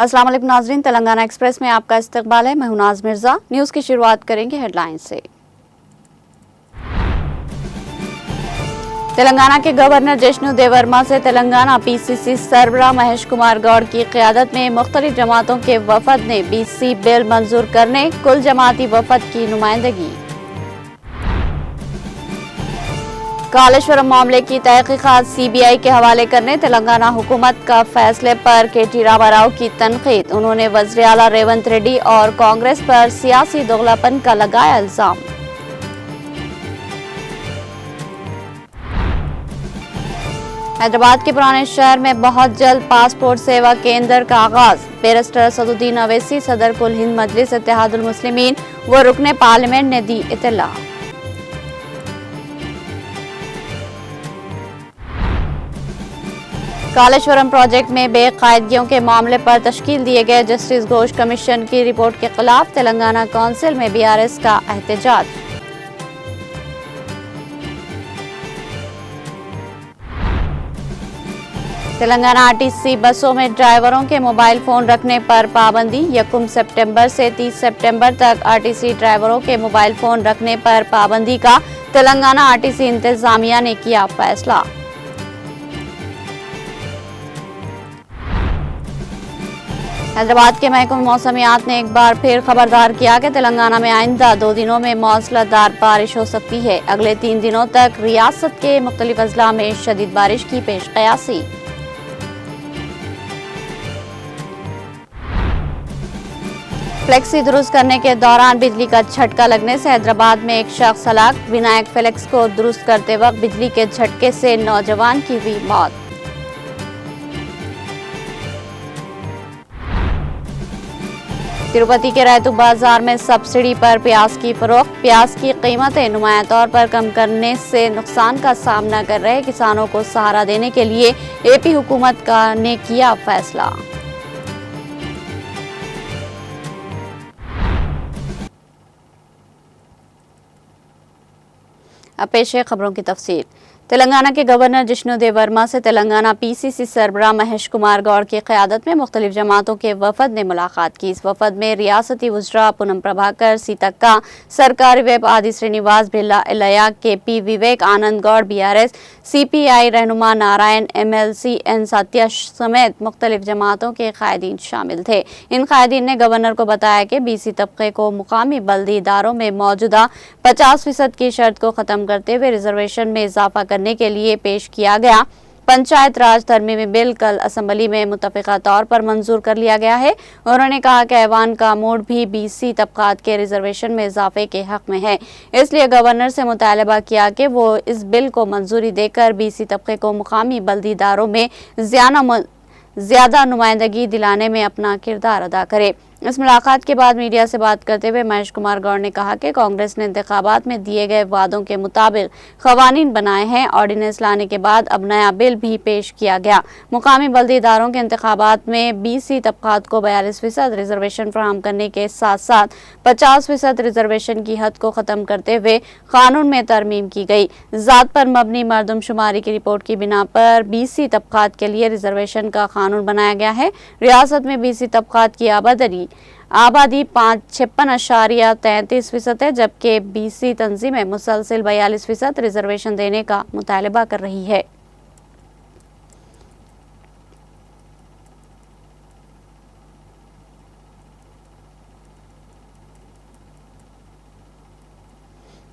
अस्सलाम वालेकुम नाज़रीन, तेलंगाना एक्सप्रेस में आपका इस्तकबाल है। मैं हूं नाज़ मिर्जा। न्यूज़ की शुरुआत करेंगे हेडलाइन से। तेलंगाना के गवर्नर जिष्णु देवर्मा से तेलंगाना पीसीसी सरबराह महेश कुमार गौड़ की क़यादत में मुख्तलिफ जमातों के वफद ने बीसी बिल मंजूर करने कुल जमाती वफद की नुमाइंदगी। कालेश्वरम मामले की तहकीकात सीबीआई के हवाले करने तेलंगाना हुकूमत का फैसले पर केटी रामाराव की तनकीद। उन्होंने वज़ीर आला रेवंत रेड्डी और कांग्रेस पर सियासी दोगलापन का लगाया इल्जाम। हैदराबाद के पुराने शहर में बहुत जल्द पासपोर्ट सेवा केंद्र का आगाज। बैरिस्टर असदुद्दीन अवैसी सदर कुल हिंद मजलिस इत्तेहादुल मुस्लिमीन व रुकने पार्लियामेंट ने दी इत्तला। कालेश्वरम प्रोजेक्ट में बेकायदगियों के मामले पर तश्कील दिए गए जस्टिस घोष कमीशन की रिपोर्ट के खिलाफ तेलंगाना काउंसिल में बीआरएस का एहतजाज। तेलंगाना आरटीसी बसों में ड्राइवरों के मोबाइल फोन रखने पर पाबंदी। 1 सितंबर से 30 सितंबर तक आरटीसी ड्राइवरों के मोबाइल फोन रखने पर पाबंदी का तेलंगाना आरटीसी इंतजामिया ने किया फैसला। हैदराबाद के महकमे मौसमियात ने एक बार फिर खबरदार किया कि तेलंगाना में आइंदा 2 दिनों में मौसलाधार बारिश हो सकती है। अगले 3 दिनों तक रियासत के मुख्तलिफ अजला में शदीद बारिश की पेशकयासी। फ्लेक्सी दुरुस्त करने के दौरान बिजली का झटका लगने से हैदराबाद में एक शख्स हलाक। विनायक फ्लेक्स को दुरुस्त करते वक्त बिजली के झटके से नौजवान की हुई मौत। तिरुपति के रैतू बाजार में सब्सिडी पर प्याज की फरोख्त। प्याज की कीमतें नुमाया तौर पर कम करने से नुकसान का सामना कर रहे किसानों को सहारा देने के लिए एपी हुकूमत ने किया फैसला। अब पेश है खबरों की तफसील। तेलंगाना के गवर्नर जिष्णु देवर्मा से तेलंगाना पीसीसी सरबराह महेश कुमार गौड़ की क़यादत में मुख्तलिफ जमातों के वफद ने मुलाकात की। इस वफद में रियासती वज़रा पूनम प्रभाकर, सीतक्का, सरकारी वेब आदि श्रीनिवास बिरला इलैया, केपी विवेक आनंद गौड़ बीआरएस, सीपीआई रहनुमा नारायण, एमएलसी एन सत्या समेत मुख्तलिफ जमातों के कायदीन शामिल थे। इन कायदीन ने गवर्नर को बताया कि बीसी तबके को मुकामी बल्दी इदारों में मौजूदा 50% की शर्त को ख़त्म करते हुए रिजर्वेशन में इजाफा करने के लिए पेश किया गया पंचायत राज तरमीमी बिल कल असम्बली में मुतफ़िक़ा तौर पर मंजूर कर लिया गया है। उन्होंने कहा कि ऐवान का मूड भी बीसी तबक़ात के रिजर्वेशन में इजाफे के हक़ में है, इसलिए गवर्नर से मुतालबा किया कि वो इस बिल को मंजूरी देकर बीसी तबके को मुकामी बल्दी इदारों में ज़्यादा नुमाइंदगी दिलाने में अपना किरदार अदा करे। इस मुलाकात के बाद मीडिया से बात करते हुए महेश कुमार गौड़ ने कहा कि कांग्रेस ने इंतखाबात में दिए गए वादों के मुताबिक क़वानीन बनाए हैं। ऑर्डिनेंस लाने के बाद अब नया बिल भी पेश किया गया। मुकामी बल्दी इदारों के इंतखाबात में बीसी तबक़ात को 42% रिजर्वेशन फराहम करने के साथ साथ 50% रिजर्वेशन की हद को ख़त्म करते हुए कानून में तरमीम की गई। ज़ात पर मबनी मरदमशुमारी की रिपोर्ट की बिना पर बीसी तबक़ात के लिए रिजर्वेशन का कानून बनाया गया है। रियासत में बीसी तबक़ात की आबादी 56.33% है, जबकि बीसी तंजीमें मुसलसिल 42% रिजर्वेशन देने का मुतालबा कर रही है।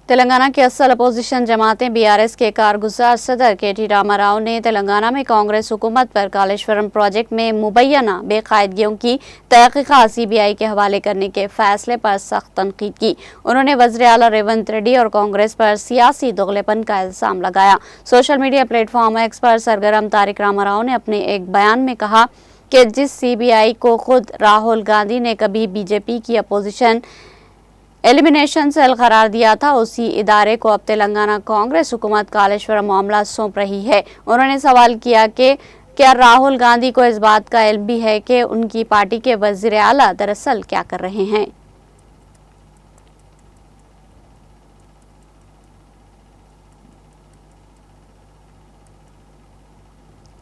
तेलंगाना की असल अपोजिशन जमातें बीआरएस के कारगुजार सदर केटी रामाराव ने तेलंगाना में कांग्रेस हुकूमत पर कालेश्वरम प्रोजेक्ट में मुबैना बेकायदगियों की तहकीकात सीबीआई के हवाले करने के फैसले पर सख्त तनकीद की। उन्होंने वज़ीर आला रेवंत रेड्डी और कांग्रेस पर सियासी दोगलेपन का इल्जाम लगाया। सोशल मीडिया प्लेटफॉर्म एक्स पर सरगर्म तारिक रामाराव ने अपने एक बयान में कहा कि जिस सीबीआई को खुद राहुल गांधी ने कभी बीजेपी की अपोजिशन एलिमिनेशन सेल करार दिया था, उसी इदारे को अब तेलंगाना कांग्रेस हुकूमत कालेश्वरम मामला सौंप रही है। उन्होंने सवाल किया कि क्या राहुल गांधी को इस बात का इल्म भी है कि उनकी पार्टी के वज़ीर आला दरअसल क्या कर रहे हैं।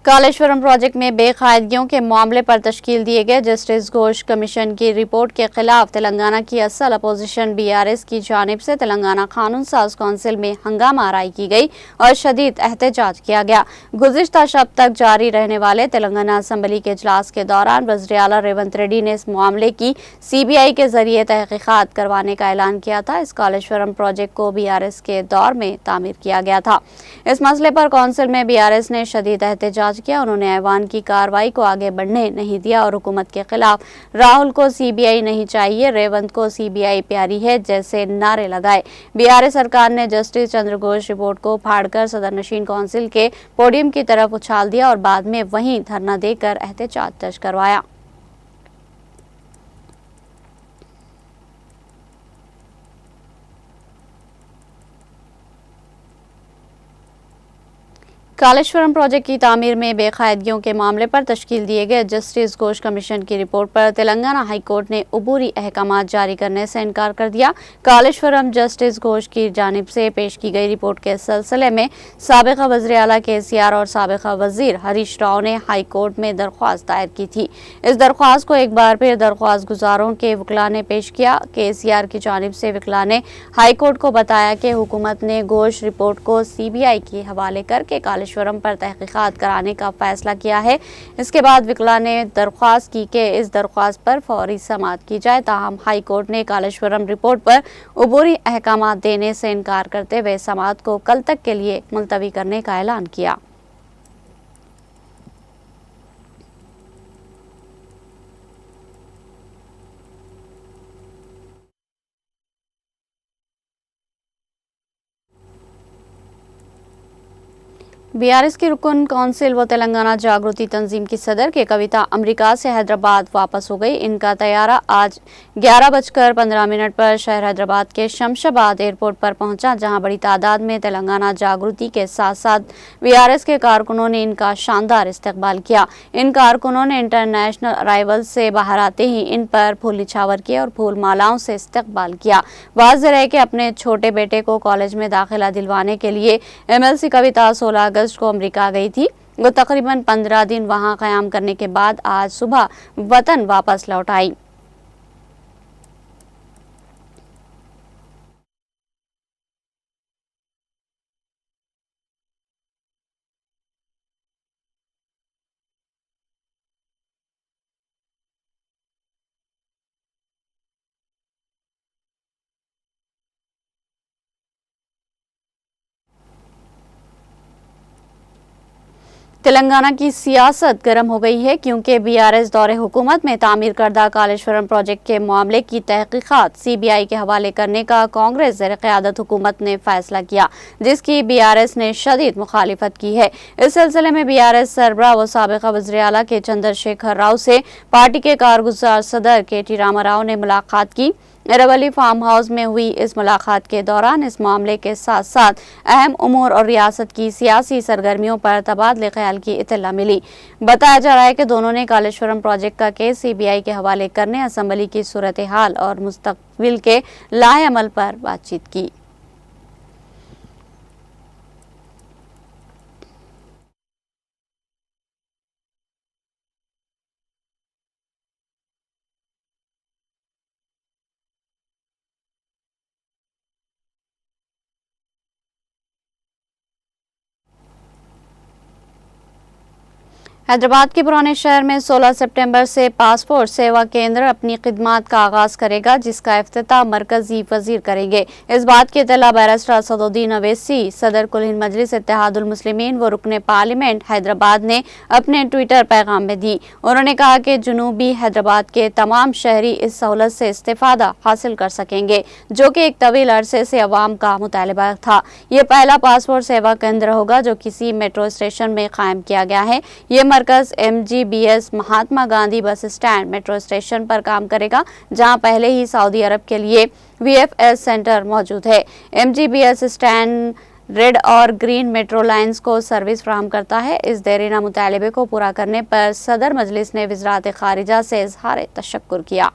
कालेश्वरम प्रोजेक्ट में बेकायदगियों के मामले पर तश्कील दिए गए जस्टिस घोष कमीशन की रिपोर्ट के खिलाफ तेलंगाना की असल अपोजिशन बीआरएस की जानिब से तेलंगाना कानून साज कौंसिल में हंगामा आराई की गई और शदीद एहतजाज किया गया। गुज़िश्ता शब तक जारी रहने वाले तेलंगाना असम्बली के इजलास के दौरान वज़ीर आला रेवंत रेड्डी ने इस मामले की CBI के जरिए तहकीकात करवाने का ऐलान किया था। इस कालेश्वरम प्रोजेक्ट को BRS के दौर में तामीर किया गया था। इस मसले पर कौंसिल में BRS ने शदीद एहतजाज किया। उन्होंने ऐवान की कार्रवाई को आगे बढ़ने नहीं दिया और हुकूमत के खिलाफ राहुल को CBI नहीं चाहिए, रेवंत को CBI प्यारी है जैसे नारे लगाए। BRS सरकार ने जस्टिस चंद्र घोष रिपोर्ट को फाड़कर सदर नशीन कौंसिल के पोडियम की तरफ उछाल दिया और बाद में वहीं धरना देकर एहतजाज दर्ज करवाया। कालेश्वरम प्रोजेक्ट की तामीर में बेकायदगियों के मामले पर तश्कील दिए गए जस्टिस घोष कमीशन की रिपोर्ट पर तेलंगाना हाई कोर्ट ने अबूरी अहकाम जारी करने से इनकार कर दिया। कालेश्वरम जस्टिस घोष की जानिब से पेश की गई रिपोर्ट के सिलसिले में साबिका वज़ीर आला KCR और साबिका वज़ीर हरीश राव ने हाई कोर्ट में दरख्वास्त दायर की थी। इस दरख्वास्त को एक बार फिर दरख्वास्त गुजारों के वकला ने पेश किया। KCR की जानिब से वकला ने हाई कोर्ट को बताया कि हुकूमत ने घोष रिपोर्ट को CBI के हवाले करके कालेश्वरम पर तहकीकात कराने का फैसला किया है। इसके बाद वकला ने दरख्वास्त की कि इस दरख्वास्त पर फौरी समाअत की जाए। ताहम हाई कोर्ट ने कालेश्वरम रिपोर्ट पर अबूरी अहकाम देने से इनकार करते हुए समाअत को कल तक के लिए मुलतवी करने का ऐलान किया। BRS की रुकन कौंसिल व तेलंगाना जागृति तंजीम की सदर के कविता अमेरिका से हैदराबाद वापस हो गई। इनका तैयारा आज 11:15 पर शहर हैदराबाद के शमशाबाद एयरपोर्ट पर पहुंचा, जहां बड़ी तादाद में तेलंगाना जागृति के साथ साथ BRS के कारकुनों ने इनका शानदार इस्तकबाल किया। इन कारकुनों ने इंटरनेशनल अराइवल से बाहर आते ही इन पर फूल निछावर किए और फूल मालाओं से इस्तकबाल किया। वाज़ेह है कि अपने छोटे बेटे को कॉलेज में दाखिला दिलवाने के लिए MLC कविता 16 अगस्त को अमेरिका गई थी। वो तकरीबन 15 दिन वहां क़याम करने के बाद आज सुबह वतन वापस लौट आई। तेलंगाना की सियासत गर्म हो गई है क्योंकि BRS दौरे हुकूमत में तामीर करदा कालेश्वरम प्रोजेक्ट के मामले की तहकीकात CBI के हवाले करने का कांग्रेस ज़ेर क़यादत हुकूमत ने फैसला किया, जिसकी BRS ने शदीद मुखालिफत की है। इस सिलसिले में BRS सरबराह व साबिका वज़ीर आला के चंद्रशेखर राव से पार्टी के कारगुजार सदर KT रामाराव ने मुलाकात की। एरावली फार्म हाउस में हुई इस मुलाकात के दौरान इस मामले के साथ साथ अहम उमूर और रियासत की सियासी सरगर्मियों पर तबादले ख्याल की इत्तला मिली। बताया जा रहा है कि दोनों ने कालेश्वरम प्रोजेक्ट का केस CBI के हवाले करने, असम्बली की सूरत हाल और मुस्तकबिल के लाए अमल पर बातचीत की। हैदराबाद के पुराने शहर में 16 सितंबर से पासपोर्ट सेवा केंद्र अपनी खिदमात का आगाज करेगा, जिसका इफ्तिताह मरकजी वजीर करेंगे। इस बात की इत्तला बैरिस्टर असदुद्दीन अवैसी, सदर कुल हिंद मजलिस इत्तेहादुल मुस्लिमीन व रुकने पार्लियामेंट हैदराबाद ने अपने ट्विटर पैगाम में दी। उन्होंने कहा कि जुनूबी हैदराबाद के तमाम शहरी इस सहूलत से इस्तेफादा हासिल कर सकेंगे, जो कि एक तवील अरसे से अवाम का मुतालबा था। ये पहला पासपोर्ट सेवा केंद्र होगा जो किसी मेट्रो स्टेशन में कायम किया गया है। ये मरकज MGBS Mahatma Gandhi bus stand metro station पर काम करेगा, जहां पहले ही सऊदी अरब के लिए VFS सेंटर मौजूद है। MGBS स्टैंड रेड और ग्रीन मेट्रो लाइन्स को सर्विस फराहम करता है। इस देरीना मुतालबे को पूरा करने पर सदर मजलिस ने वज़ारत खारिजा से इज़हार तशक्कुर किया।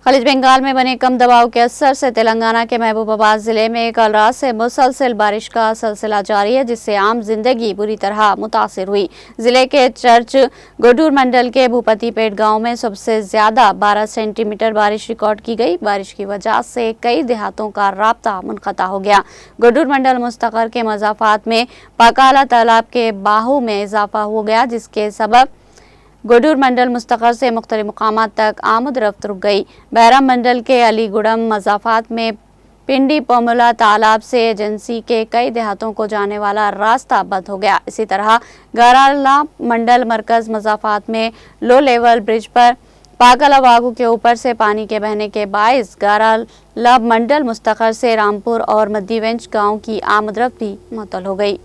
खलीज बंगाल में बने कम दबाव के असर से तेलंगाना के महबूबाबाद जिले में कल रात से मुसलसल बारिश का सिलसिला जारी है, जिससे आम जिंदगी बुरी तरह मुतासिर हुई। जिले के चर्च गुडूर मंडल के भूपतिपेट गांव में सबसे ज्यादा 12 सेंटीमीटर बारिश रिकॉर्ड की गई। बारिश की वजह से कई देहातों का राब्ता मुनक़ता हो गया। गुडूर मंडल मुस्तकर के मज़ाफ़ात में पकाला तालाब के बाहू में इजाफा हो गया, जिसके सबब गुडूर मंडल मुस्तकर से मुख्तलिफ मुकामात तक आमद रफ्त रुक गई। बहरा मंडल के अलीगुड़म मज़ाफ़ात में पिंडी पोमुला तालाब से एजेंसी के कई देहातों को जाने वाला रास्ता बंद हो गया। इसी तरह गाराला मंडल मरकज मज़ाफ़ात में लो लेवल ब्रिज पर पाकला वागू के ऊपर से पानी के बहने के बायस गाराला मंडल मुस्तकर से रामपुर और मद्दीवेंच गाँव की आमदरफ्त भी मुअत्तल हो गई।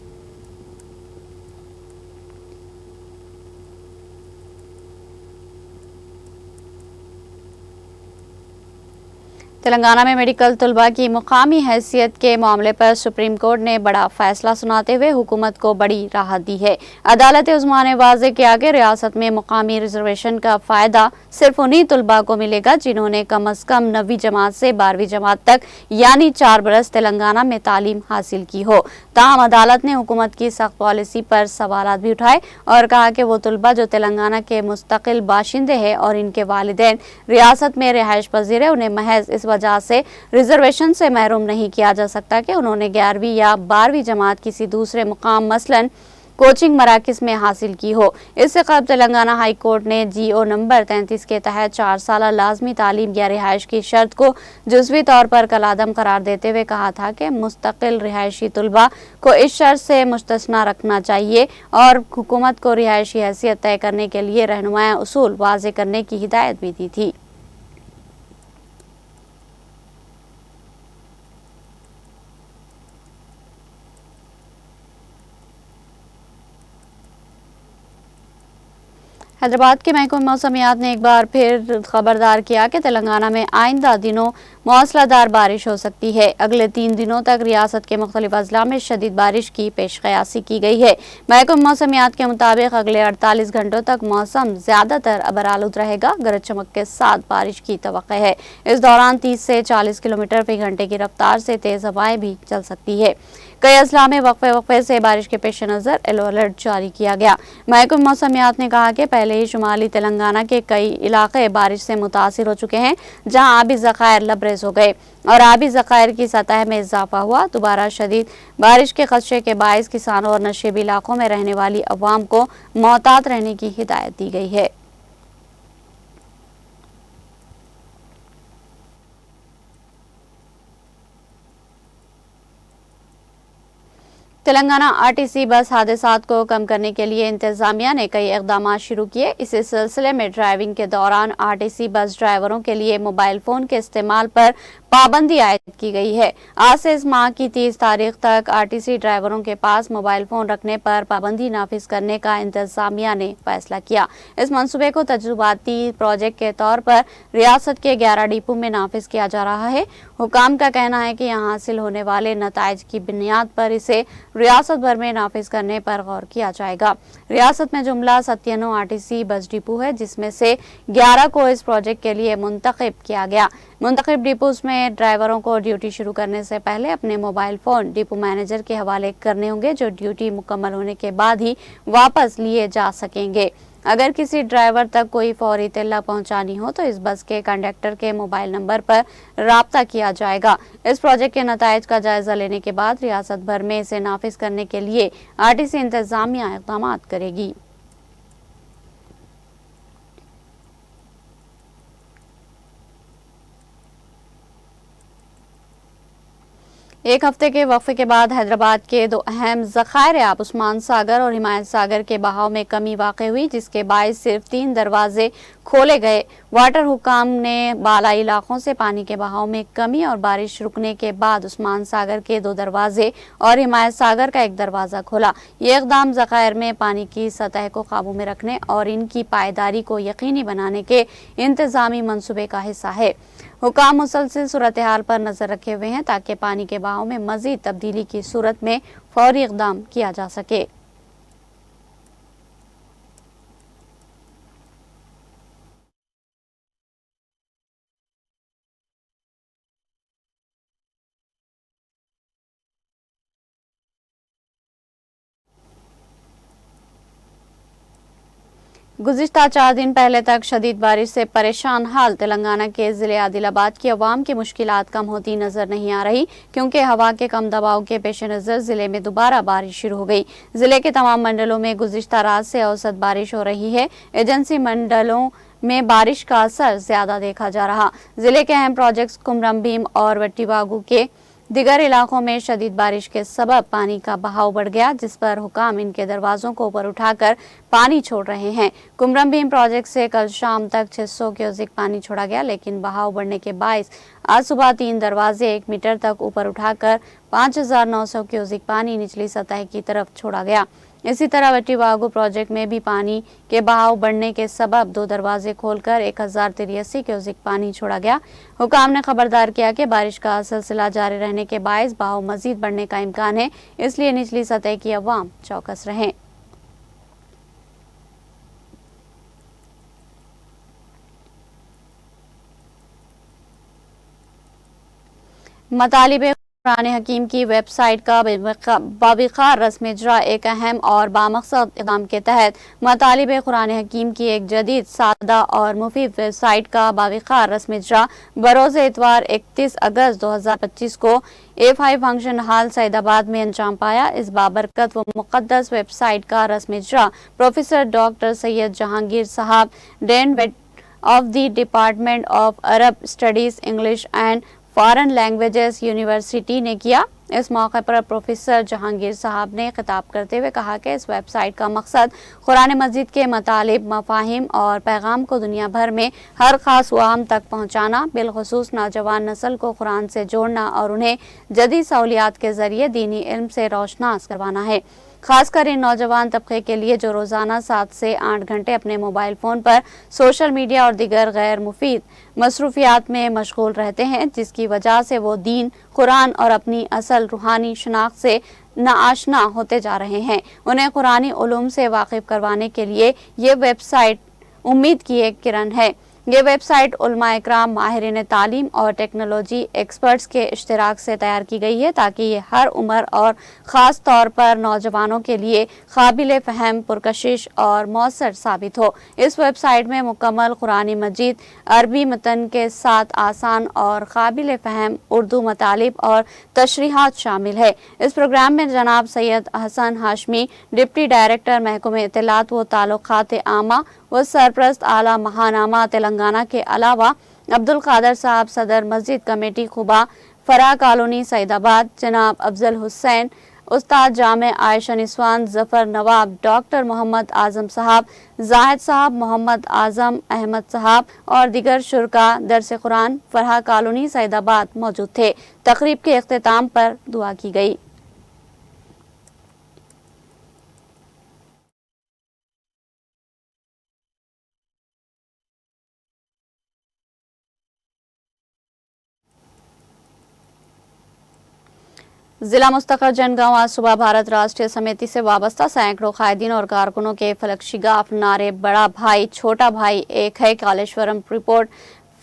तेलंगाना में मेडिकल तलबा की मुकामी हैसियत के मामले पर सुप्रीम कोर्ट ने बड़ा फैसला सुनाते हुए हुकूमत को बड़ी राहत दी है। अदालत उस्मा ने वाज़ेह किया कि रियासत में मुकामी रिजर्वेशन का फ़ायदा सिर्फ उन्हीं तलबा को मिलेगा जिन्होंने कम अज़ कम 9वीं जमात से 12वीं जमात तक यानी 4 बरस तेलंगाना में तालीम हासिल की हो। ताहम अदालत ने हुकूमत की सख्त पॉलिसी पर सवालात भी उठाए और कहा कि वो तलबा जो तेलंगाना के मुस्तकिल बाशिंदे हैं और इनके वालिदैन रियासत में रिहाइश पजीर है, उन्हें महज इस वजह से रिजर्वेशन से महरूम नहीं किया जा सकता कि उन्होंने 11वीं या 12वीं जमात किसी दूसरे मुकाम मसलन कोचिंग मराकज में हासिल की हो। इससे कबल तेलंगाना हाई कोर्ट ने GO नंबर 33 के तहत 4 साल लाजमी तालीम या रिहाइश की शर्त को जुज़वी तौर पर कलादम करार देते हुए कहा था कि मुस्तकिल रिहायशी तलबा को इस शर्त से मुस्तस्ना रखना चाहिए और हुकूमत को रिहायशी हैसियत तय करने के लिए रहनुमाई उसूल वाज़ेह करने की हिदायत भी दी थी। हैदराबाद के महकमे मौसमियात ने एक बार फिर खबरदार किया कि तेलंगाना में आइंदा दिनों मौसलाधार बारिश हो सकती है। अगले 3 दिनों तक रियासत के मुख्तलिफ अजला में शदीद बारिश की पेशकयासी की गई है। महकमे मौसमियात के मुताबिक अगले 48 घंटों तक मौसम ज्यादातर अबरालूद रहेगा। गरज चमक के साथ बारिश की तवक्को है। इस दौरान 30 से 40 किलोमीटर फी घंटे की रफ्तार से तेज हवाएं भी चल सकती है। कई अजला में वक्फे से बारिश के पेश नज़र येलो अलर्ट जारी किया गया। महकमे मौसमियात ने कहा कि पहले ही शुमाली तेलंगाना के कई इलाके बारिश से मुतासिर हो चुके हैं, जहां आबी ज़खायर लबरेज हो गए और आबी ज़खायर की सतह में इजाफा हुआ। दोबारा शदीद बारिश के खदशे के बायस किसानों और नशेबी इलाकों में रहने वाली अवाम को मोहतात रहने की हिदायत दी गई है। तेलंगाना RTC बस हादसात को कम करने के लिए इंतजामिया ने कई इकदाम शुरू किए। इसी सिलसिले में ड्राइविंग के दौरान RTC बस ड्राइवरों के लिए मोबाइल फ़ोन के इस्तेमाल पर पाबंदी आयद की गई है। आज से इस माह की 30 तारीख तक RTC ड्राइवरों के पास मोबाइल फ़ोन रखने पर पाबंदी नाफिज करने का इंतजामिया ने फैसला किया। इस मंसूबे को तजुर्बाती प्रोजेक्ट के तौर पर रियासत के 11 डिपो में नाफिज किया जा रहा है। हुकाम का कहना है कि यहाँ हासिल होने वाले नताइज की बुनियाद पर इसे रियासत भर में नाफिज करने पर गौर किया जाएगा। रियासत में जुमला 97 RTC बस डिपो है, जिसमें से 11 को इस प्रोजेक्ट के लिए मुंतखब किया गया। मुंतखब डिपोज में ड्राइवरों को ड्यूटी शुरू करने से पहले अपने मोबाइल फ़ोन डिपो मैनेजर के हवाले करने होंगे, जो ड्यूटी मुकम्मल होने के बाद ही वापस लिए जा सकेंगे। अगर किसी ड्राइवर तक कोई फौरी इत्तला पहुंचानी हो तो इस बस के कंडक्टर के मोबाइल नंबर पर राब्ता किया जाएगा। इस प्रोजेक्ट के नताइज का जायजा लेने के बाद रियासत भर में इसे नाफिज करने के लिए RTC इंतजामिया इक़दाम करेगी। एक हफ्ते के वक्फे के बाद हैदराबाद के 2 अहम ज़खायर आब उस्मान सागर और हिमायत सागर के बहाव में कमी वाक़ हुई, जिसके बायस सिर्फ 3 दरवाजे खोले गए। वाटर हुकाम ने बालाई इलाकों से पानी के बहाव में कमी और बारिश रुकने के बाद उस्मान सागर के 2 दरवाजे और हिमायत सागर का 1 दरवाज़ा खोला। ये इक़दाम ज़खायर में पानी की सतह को काबू में रखने और इनकी पायदारी को यकीनी बनाने के इंतज़ामी मंसूबे का हिस्सा है। हुकाम मुसलसल सूरत हाल पर नजर रखे हुए हैं ताकि पानी के बहाव में मजीद तब्दीली की सूरत में फौरी इक़दाम किया जा सके। गुज़िश्ता 4 दिन पहले तक शदीद बारिश से परेशान हाल तेलंगाना के ज़िले आदिलाबाद की अवाम की मुश्किलात कम होती नजर नहीं आ रही, क्योंकि हवा के कम दबाव के पेश नज़र ज़िले में दोबारा बारिश शुरू हो गई। ज़िले के तमाम मंडलों में गुज़िश्ता रात से औसत बारिश हो रही है। एजेंसी मंडलों में बारिश का असर ज्यादा देखा जा रहा। जिले के अहम प्रोजेक्ट्स कुमरम भीम और वट्टीवागू के दिगर इलाकों में शदीद बारिश के सबब पानी का बहाव बढ़ गया, जिस पर हुकाम इनके दरवाजों को ऊपर उठाकर पानी छोड़ रहे हैं। कुमरम भीम प्रोजेक्ट से कल शाम तक 600 क्यूसेक पानी छोड़ा गया, लेकिन बहाव बढ़ने के बायस आज सुबह 3 दरवाजे 1 मीटर तक ऊपर उठाकर 5900 क्यूसेक पानी निचली सतह की तरफ छोड़ा गया। इसी तरह वट्टीवागू प्रोजेक्ट में भी पानी के बहाव बढ़ने के सबब 2 दरवाजे खोलकर 1083 क्यूसेक पानी छोड़ा गया। हुकाम ने खबरदार किया कि बारिश का सिलसिला जारी रहने के बायस बहाव मजीद बढ़ने का इम्कान है, इसलिए निचली सतह की अवाम चौकस रहें। मतालिब कुरान हकीम की वेबसाइट का बावक़ार रस्म इजरा एक अहम और बामकसद इक़दाम के तहत मतालिब कुरान हकीम की एक जदीद, सादा और मुफीद वेबसाइट का बावक़ार रस्म इजरा बरोज़ इतवार 31 अगस्त 2025 को A5 फंक्शन हॉल सईदाबाद में अंजाम पाया। इस बाबरकत व मुक़द्दस वेबसाइट का रस्म इजरा professor doctor Syed Jahangir sahab, dean वेट of the department of Arab studies English and foreign languages university ने किया। इस मौके पर प्रोफेसर जहांगीर साहब ने खिताब करते हुए कहा कि इस वेबसाइट का मकसद कुरान मजीद के मतालिब, मफाहिम और पैगाम को दुनिया भर में हर खास व आम तक पहुँचाना, बिलखुसूस नौजवान नस्ल को कुरान से जोड़ना और उन्हें जदीद सहूलियात के जरिए दीनी इल्म से रोशनास करवाना है। खासकर इन नौजवान तबके के लिए जो रोज़ाना 7 से 8 घंटे अपने मोबाइल फ़ोन पर सोशल मीडिया और दीगर गैर मुफीद मसरूफियात में मशगूल रहते हैं, जिसकी वजह से वो दीन, कुरान और अपनी असल रूहानी शनाख्त से नाआशना होते जा रहे हैं। उन्हें कुरानी उलूम से वाकिफ करवाने के लिए ये वेबसाइट उम्मीद की एक किरण है। ये वेबसाइट उलमा इकराम, माहिरीन तालीम और टेक्नोलॉजी एक्सपर्ट्स के इश्तिराक से तैयार की गई है, ताकि ये हर उम्र और ख़ास तौर पर नौजवानों के लिए काबिल फ़हम, पुरकशिश और मौसर साबित हो। इस वेबसाइट में मुकम्मल कुरानी मजीद अरबी मतन के साथ आसान और काबिल फ़हम उर्दू मतालिब और तशरीहात शामिल है। इस प्रोग्राम में जनाब सैयद हसन हाशमी, डिप्टी डायरेक्टर महकमे इत्तलात व ताल्लुकात आमा व सरप्रस्त आला महानामा तेलंगाना के अलावा अब्दुल कादर साहब, सदर मस्जिद कमेटी खुबा, फरा कॉलोनी सईदाबाद, जनाब अफजल हुसैन, उस्ताद जामे आयशा निस्वान, जफर नवाब, डॉक्टर मोहम्मद आजम साहब, जाहिद साहब, मोहम्मद आजम अहमद साहब और दिगर शुरका दरस कुरान फरहा कॉलोनी सईदाबाद मौजूद थे। तकरीब के इख्तिताम पर दुआ की गई। जिला मुस्तकर जनगांव आज सुबह भारत राष्ट्रीय समिति से वाबस्ता सैकड़ों कायदीन और कारकुनों के फलकशिगाफ नारे बड़ा भाई छोटा भाई एक है, कालेश्वरम रिपोर्ट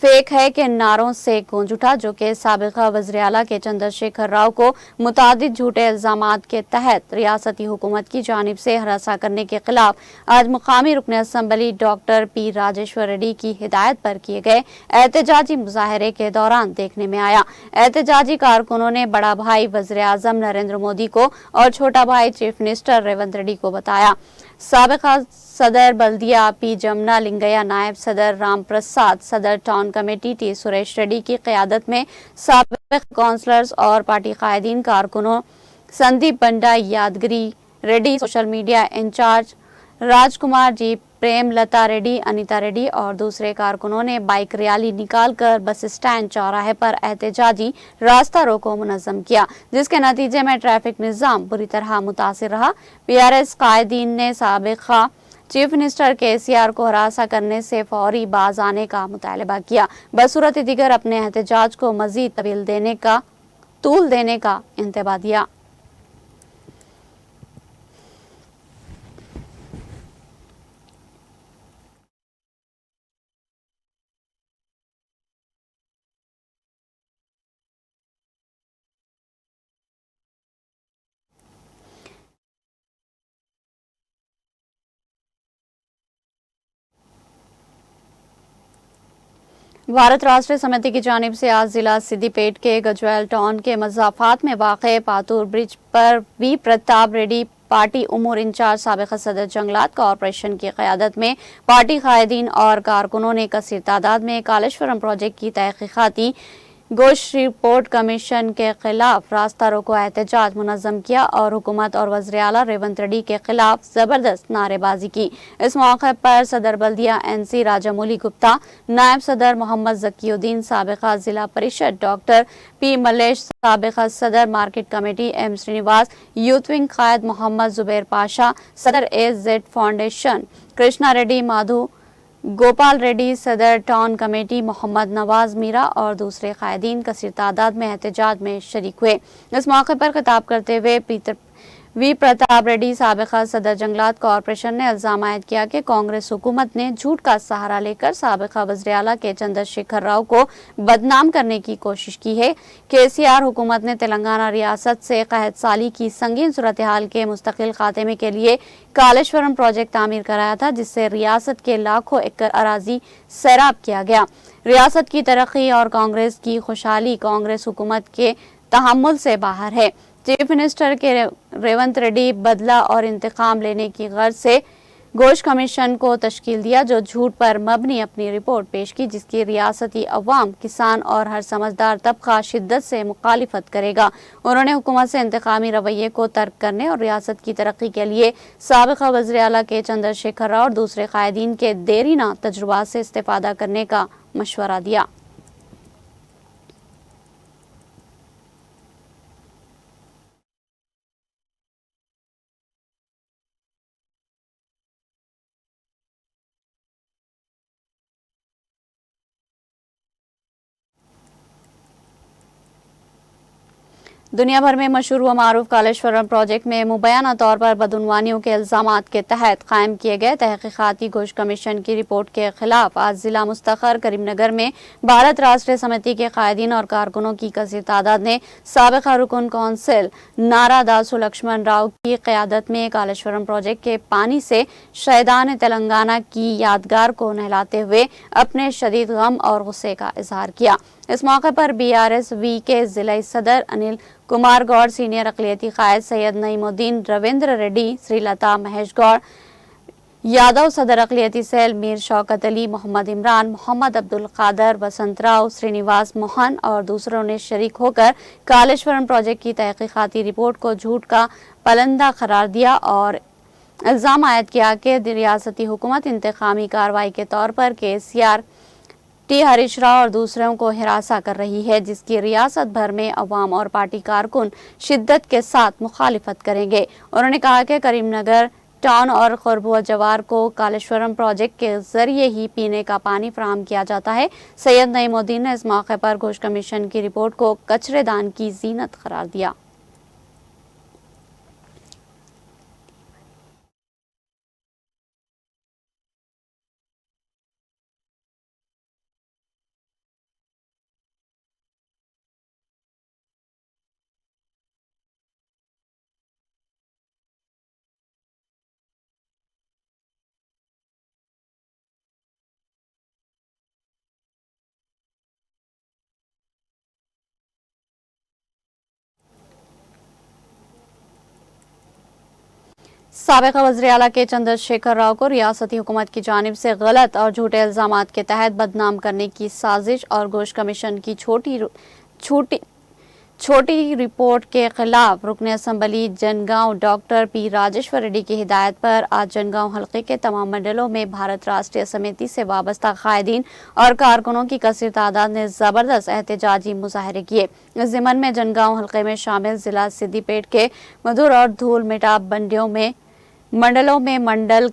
फेक है के नारों से गूंज उठा, जो कि साबिका वज़ीर आला के चंद्रशेखर राव को मुतादिद झूठे इल्जामात के तहत रियासती हुकूमत की जानिब से हरासा करने के खिलाफ आज मुकामी रुकन assembly doctor P Rajeshwar Reddy की हिदायत पर किए गए एहतजाजी मुजाहरे के दौरान देखने में आया। एहतजाजी कारकुनों ने बड़ा भाई वज़ीर आज़म नरेंद्र मोदी को और छोटा भाई चीफ मिनिस्टर रेवंत रेड्डी को बताया। साबिका सदर बल्दिया पी जमुना लिंगैया, नायब सदर राम प्रसाद, सदर town committee T Suresh Reddy की क़यादत में साबिक काउंसलर्स और पार्टी कायदीन कारकुनों संदीप बंडा, यादगिरी Reddy, social media in charge Rajkumar ji, प्रेम लता रेड्डी, अनीता रेड्डी और दूसरे कारकुनों ने बाइक रैली निकालकर बस स्टैंड चौराहे पर एहतजाजी रास्ता रोको मुनज़्ज़म किया, जिसके नतीजे में ट्रैफिक निज़ाम बुरी तरह मुतासिर रहा। PRS कायदीन ने साबिका चीफ मिनिस्टर KCR को हरासा करने से फौरी बाज आने का मुतालबा किया। बसूरत दिगर अपने एहतजाज को मजीद तूल देने का इंतबा दिया। भारत राष्ट्रीय समिति की जानिब से आज जिला सिद्दीपेट के गजवेल टाउन के मज़ाफ़ात में वाक़े पातूर ब्रिज पर वी प्रताप रेड्डी पार्टी उमूर इंचार्ज साबिक़ सदर जंगलात कॉरपोरेशन की क़यादत में पार्टी कायदीन और कारकुनों ने कसीर तादाद में कालेश्वरम प्रोजेक्ट की तहक़ीक़ाती गोश्त रिपोर्ट कमीशन के खिलाफ रास्ता रोको एहतजाज मुनज़्ज़म किया और हुकूमत और वज़ीर आला रेवंत रेड्डी के खिलाफ ज़बरदस्त नारेबाजी की। इस मौके पर सदर बल्दिया NC राजामौली गुप्ता, नायब सदर मोहम्मद ज़कीउद्दीन, साबिक़ा ज़िला परिषद डॉक्टर P मलेश, साबिक़ा सदर market committee M Srinivas, youth wing कायद मोहम्मद ज़ुबैर पाशा, सदर AZ फाउंडेशन कृष्णा रेड्डी माधु, गोपाल रेड्डी, सदर टाउन कमेटी मोहम्मद नवाज मीरा और दूसरे कायदीन कसीर तादाद में एहतजाज में शरीक हुए। इस मौके पर खिताब करते हुए वी प्रताप रेड्डी, साबिक़ा सदर जंगलात कॉरपोरेशन ने इल्ज़ाम आयद किया कि कांग्रेस हुकूमत ने झूठ का सहारा लेकर साबिक़ा वज़ीर आला के चंद्रशेखर राव को बदनाम करने की कोशिश की है। KCR हुकूमत ने तेलंगाना रियासत से क़हत साली की संगीन सूरत हाल के मुस्तकिल खात्मे के लिए कालेश्वरम प्रोजेक्ट तामीर कराया था, जिससे रियासत के लाखों एकड़ अराजी सैराब किया गया। रियासत की तरक्की और कांग्रेस की खुशहाली कांग्रेस हुकूमत के तहम्मुल से बाहर है। चीफ मिनिस्टर के रेवंत रेड्डी बदला और इंतकाम लेने की गर्ज से गोश्त कमीशन को तश्कील दिया, जो झूठ पर मबनी अपनी रिपोर्ट पेश की, जिसकी रियासती अवाम, किसान और हर समझदार तबका शिद्दत से मुखालिफत करेगा। उन्होंने हुकूमत से इंतकामी रवैये को तर्क करने और रियासत की तरक्की के लिए साबिक़ा वज़ीर आला के चंद्रशेखर राव और दूसरे कायदीन के देरीना तजुर्बात से इस्तेफादा करने का मशवरा दिया। दुनिया भर में मशहूर व मारूफ कालेश्वरम प्रोजेक्ट में मुबैना तौर पर बदउनवानियों के इल्ज़ामात के तहत कायम किए गए तहक़ीक़ाती गोश्त कमीशन की रिपोर्ट के खिलाफ आज ज़िला मुस्तखर करीमनगर में भारत राष्ट्रीय समिति के कायदीन और कारकुनों की कसीर तादाद ने साबिक़ा रुकन कौंसिल नारा दासु लक्ष्मण राव की क़यादत में कालेश्वरम प्रोजेक्ट के पानी से शहीदान तेलंगाना की यादगार को नहलाते हुए अपने शदीद गम और गुस्से का इजहार किया। इस मौके पर BRSV के ज़िला सदर अनिल कुमार गौड़, सीनियर अक़लियती कायद सैयद नईमुद्दीन, रविंद्र रेड्डी, श्रीलता महेश गौड़ यादव, सदर अक़लियती सेल मीर शौकत अली, मोहम्मद इमरान, मोहम्मद अब्दुल कादर, बसंत राव, श्रीनिवास मोहन और दूसरों ने शरीक होकर कालेश्वरम प्रोजेक्ट की तहक़ीक़ाती रिपोर्ट को झूठ का पलंदा करार दिया और इल्ज़ाम आयद किया कि रियासती हुकूमत इंतकामी कार्रवाई के तौर पर KCR T हरीश राव और दूसरों को हिरासा कर रही है, जिसकी रियासत भर में अवाम और पार्टी कारकुन शिद्दत के साथ मुखालिफत करेंगे। उन्होंने कहा कि करीमनगर टाउन और क़ुर्ब जवार को कालेश्वरम प्रोजेक्ट के जरिए ही पीने का पानी फराहम किया जाता है। सैयद नईमुद्दीन ने इस मौके पर गोश्त कमीशन की रिपोर्ट को कचरेदान की जीनत करार दिया। साबिक़ा वज़ीर आला के चंद्रशेखर राव को रियासती हुकूमत की जानिब से गलत और झूठे इल्ज़ामात के तहत बदनाम करने की साजिश और गोश्त कमीशन की छोटी रिपोर्ट के खिलाफ रुकन assembly Jangaon doctor P Rajeshwar Reddy की हिदायत पर आज जनगांव हल्के के तमाम मंडलों में भारत राष्ट्रीय समिति से वाबस्ता कायदीन और कारकुनों की कसीर तादाद ने ज़बरदस्त एहतजाजी मुजाहरे किए। इस ज़िमन में जनगांव हल्के में शामिल ज़िला सिद्दीपेट के मधुर और धूल मिटाप मंडलों में मंडल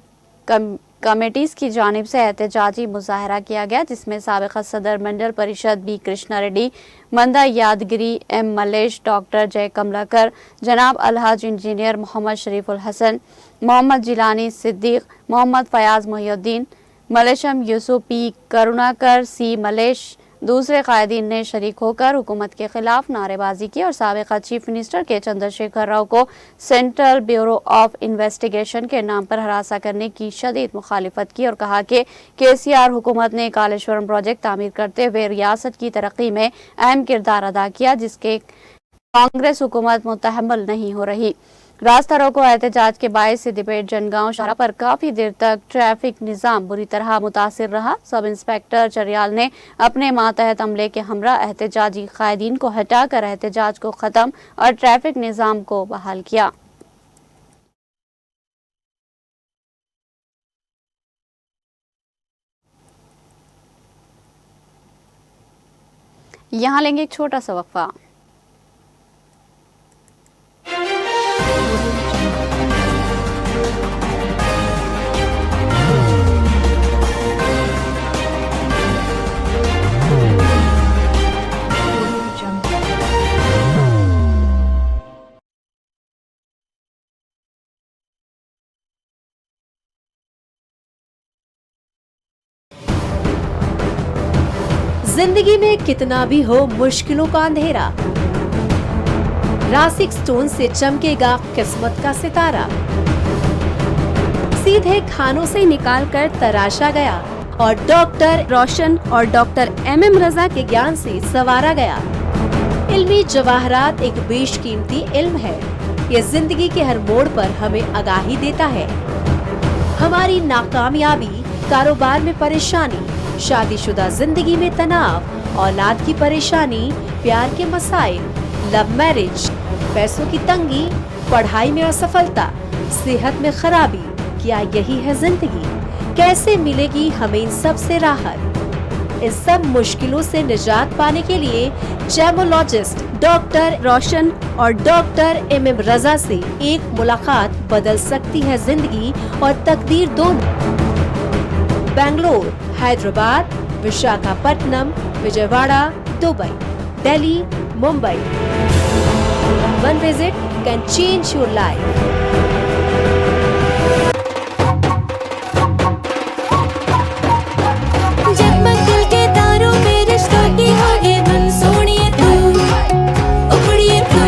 कमेटीज़ की जानिब से एहतजाजी मुजाहरा किया गया, जिसमें साबिक़ा सदर मंडल परिषद B Krishna Reddy, Manda Yadagiri M Malesh, doctor Jai Kamalakar, जनाब अलहाज engineer Mohammed Shariful Hasan, Mohammed Jilani Siddique, Mohammed Fayaz Mohiuddin, Malesham Yusuf P Karunakar, C Malesh, दूसरे कायदीन ने शरीक होकर हुकूमत के खिलाफ नारेबाजी की और साबिका चीफ मिनिस्टर के चंद्रशेखर राव को सेंट्रल ब्यूरो ऑफ इन्वेस्टिगेशन के नाम पर हरासा करने की शदीद मुखालिफत की और कहा कि केसीआर हुकूमत ने कालेश्वरम प्रोजेक्ट तामीर करते हुए रियासत की तरक्की में अहम किरदार अदा किया, जिसके कांग्रेस हुकूमत मुतहम्मल नहीं हो रही। रास्ता रोको एहतजाज के बायस सिद्दीपेट जनगांव शाहरा पर काफी देर तक ट्रैफिक निज़ाम बुरी तरह मुतासिर रहा। सब इंस्पेक्टर चरियाल ने अपने मातहत अमले के हमरा एहतजाजी कायदीन को हटाकर एहतजाज को ख़त्म और ट्रैफिक निज़ाम को बहाल किया। यहाँ लेंगे एक छोटा सा वक्फा। जिंदगी में कितना भी हो मुश्किलों का अंधेरा, रासिक स्टोन से चमकेगा किस्मत का सितारा। सीधे खानों से निकाल कर तराशा गया और डॉक्टर रोशन और डॉक्टर MM रजा के ज्ञान से संवारा गया। इल्मी जवाहरात एक बेशकीमती इल्म है। ये जिंदगी के हर मोड़ पर हमें आगाही देता है। हमारी नाकामयाबी, कारोबार में परेशानी, शादीशुदा जिंदगी में तनाव, औलाद की परेशानी, प्यार के मसाइल, लव मैरिज, पैसों की तंगी, पढ़ाई में असफलता, सेहत में खराबी, क्या यही है जिंदगी? कैसे मिलेगी हमें इन सब से राहत? इस सब मुश्किलों से निजात पाने के लिए जेमोलॉजिस्ट डॉक्टर रोशन और डॉक्टर MM रजा से एक मुलाकात बदल सकती है जिंदगी और तकदीर दोनों। Bangalore, Hyderabad, Visakhapatnam, Vijayawada, Dubai, Delhi, Mumbai. One visit can change your life. जगमग दिल के तारों में रिश्तों की होगी धुन, सोनिए तू, उखड़िए तू,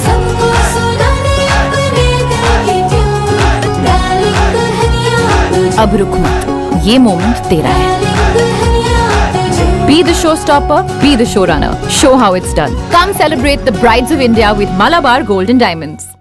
सबको सुनाने अपने दिल की ट्यून, डार्लिंग दुल्हनिया तुझे, अब रुक मत, ये मोमेंट तेरा है। डार्लिंग दुल्हनिया तुझे। Be the showstopper, be the showrunner. Show how it's done. Come celebrate the brides of India with Malabar Gold and Diamonds.